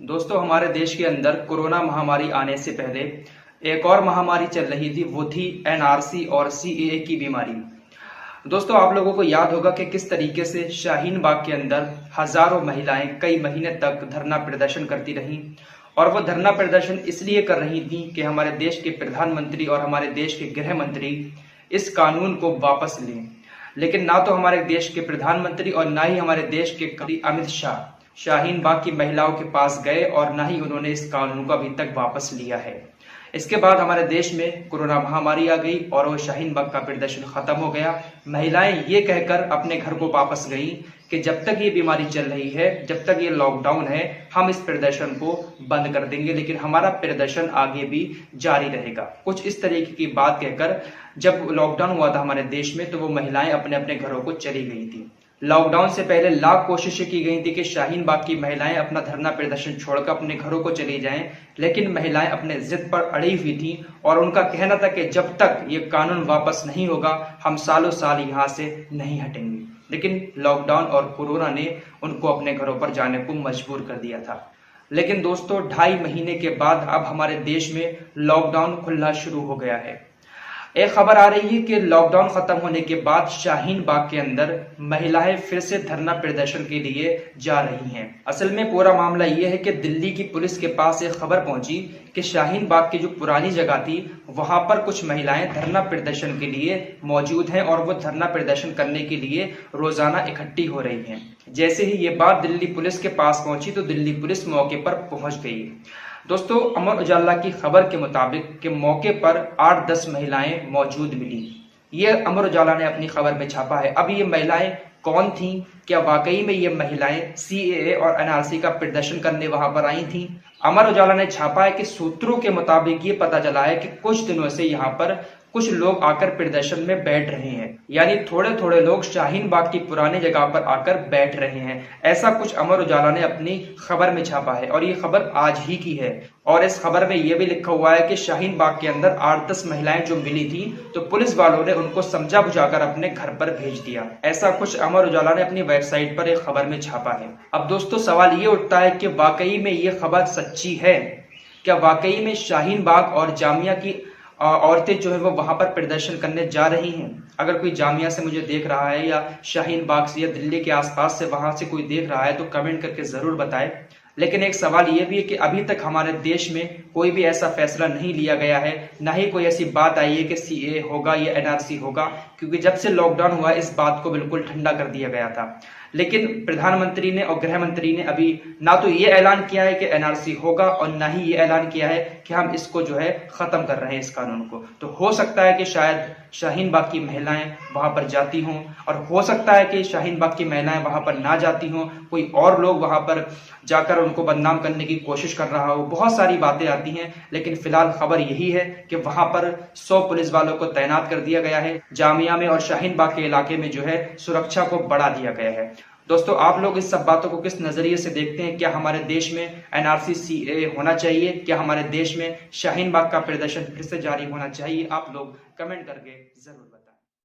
दोस्तों, हमारे देश के अंदर कोरोना महामारी आने से पहले एक और महामारी चल रही थी। वो थी एनआरसी और सीएए की बीमारी। दोस्तों, आप लोगों को याद होगा कि किस तरीके से शाहीन बाग के अंदर हजारों महिलाएं कई महीने तक धरना प्रदर्शन करती रहीं। और वो धरना प्रदर्शन इसलिए कर रही थी कि हमारे देश के प्रधानमंत्री और हमारे देश के गृह मंत्री इस कानून को वापस लें। लेकिन ना तो हमारे देश के प्रधानमंत्री और ना ही हमारे देश के अमित शाह शाहीन बाग की महिलाओं के पास गए और ना ही उन्होंने इस कानून को अभी तक वापस लिया है। इसके बाद हमारे देश में कोरोना महामारी आ गई और वो शाहीन बाग का प्रदर्शन खत्म हो गया। महिलाएं ये कहकर अपने घर को वापस गई कि जब तक ये बीमारी चल रही है, जब तक ये लॉकडाउन है, हम इस प्रदर्शन को बंद कर देंगे, लेकिन हमारा प्रदर्शन आगे भी जारी रहेगा। कुछ इस तरीके की बात कहकर जब लॉकडाउन हुआ था हमारे देश में, तो वो महिलाएं अपने अपने घरों को चली गई थी। लॉकडाउन से पहले लाख कोशिशें की गई थी कि शाहीन बाग की महिलाएं अपना धरना प्रदर्शन छोड़कर अपने घरों को चली जाएं, लेकिन महिलाएं अपने जिद पर अड़ी हुई थी और उनका कहना था कि जब तक ये कानून वापस नहीं होगा, हम सालों साल यहाँ से नहीं हटेंगे। लेकिन लॉकडाउन और कोरोना ने उनको अपने घरों पर जाने को मजबूर कर दिया था। लेकिन दोस्तों, 2.5 महीने के बाद अब हमारे देश में लॉकडाउन खुलना शुरू हो गया है। एक खबर आ रही है कि लॉकडाउन खत्म होने के बाद शाहीन बाग के अंदर महिलाएं फिर से धरना प्रदर्शन के लिए जा रही हैं। असल में पूरा मामला यह है कि दिल्ली की पुलिस के पास एक खबर पहुंची कि शाहीन बाग की जो पुरानी जगह थी, वहां पर कुछ महिलाएं धरना प्रदर्शन के लिए मौजूद हैं और वो धरना प्रदर्शन करने के लिए रोजाना इकट्ठी हो रही हैं। जैसे ही ये बात दिल्ली पुलिस के पास पहुंची तो दिल्ली पुलिस मौके पर पहुंच गई। दोस्तों, अमर उजाला की खबर के मुताबिक कि मौके पर 8-10 महिलाएं मौजूद मिली। ये अमर उजाला ने अपनी खबर में छापा है। अब ये महिलाएं कौन थीं? क्या वाकई में ये महिलाएं सीएए और एनआरसी का प्रदर्शन करने वहां पर आई थीं? अमर उजाला ने छापा है कि सूत्रों के मुताबिक ये पता चला है कि कुछ दिनों से यहाँ पर कुछ लोग आकर प्रदर्शन में बैठ रहे हैं, यानी थोड़े थोड़े लोग शाहीन बाग की पुरानी जगह पर आकर बैठ रहे हैं। ऐसा कुछ अमर उजाला ने अपनी खबर में छापा है और ये खबर आज ही की है। और इस खबर में यह भी लिखा हुआ है कि शाहीन बाग के अंदर 8-10 महिलाएं जो मिली थी, तो पुलिस वालों ने उनको समझा बुझाकर अपने घर पर भेज दिया। ऐसा कुछ अमर उजाला ने अपनी वेबसाइट पर एक खबर में छापा है। अब दोस्तों, सवाल ये उठता है कि वाकई में ये खबर सच्ची है? क्या वाकई में शाहीन बाग और जामिया की औरतें जो है वो वहां पर प्रदर्शन करने जा रही हैं? अगर कोई जामिया से मुझे देख रहा है या शाहीन बाग से या दिल्ली के आसपास से वहां से कोई देख रहा है तो कमेंट करके जरूर बताएं। लेकिन एक सवाल यह भी है कि अभी तक हमारे देश में कोई भी ऐसा फैसला नहीं लिया गया है, ना ही कोई ऐसी बात आई है कि सीए होगा या एनआरसी होगा, क्योंकि जब से लॉकडाउन हुआ इस बात को बिल्कुल ठंडा कर दिया गया था। लेकिन प्रधानमंत्री ने और गृह मंत्री ने अभी ना तो ये ऐलान किया है कि एनआरसी होगा और ना ही ये ऐलान किया है कि हम इसको जो है खत्म कर रहे हैं इस कानून को। तो हो सकता है कि शायद शाहीन बाग की महिलाएं वहां पर जाती हों, और हो सकता है कि शाहीन बाग की महिलाएं वहां पर ना जाती हों, कोई और लोग वहां पर जाकर उनको बदनाम करने की कोशिश कर रहा हो। बहुत सारी बातें आती हैं, लेकिन फिलहाल खबर यही है कि वहां पर 100 पुलिस वालों को तैनात कर दिया गया है। जामिया में और शाहीन बाग के इलाके में जो है सुरक्षा को बढ़ा दिया गया है। दोस्तों, आप लोग इस सब बातों को किस नजरिए से देखते हैं? क्या हमारे देश में एनआरसी सीए होना चाहिए? क्या हमारे देश में शाहीन बाग का प्रदर्शन फिर से जारी होना चाहिए? आप लोग कमेंट करके जरूर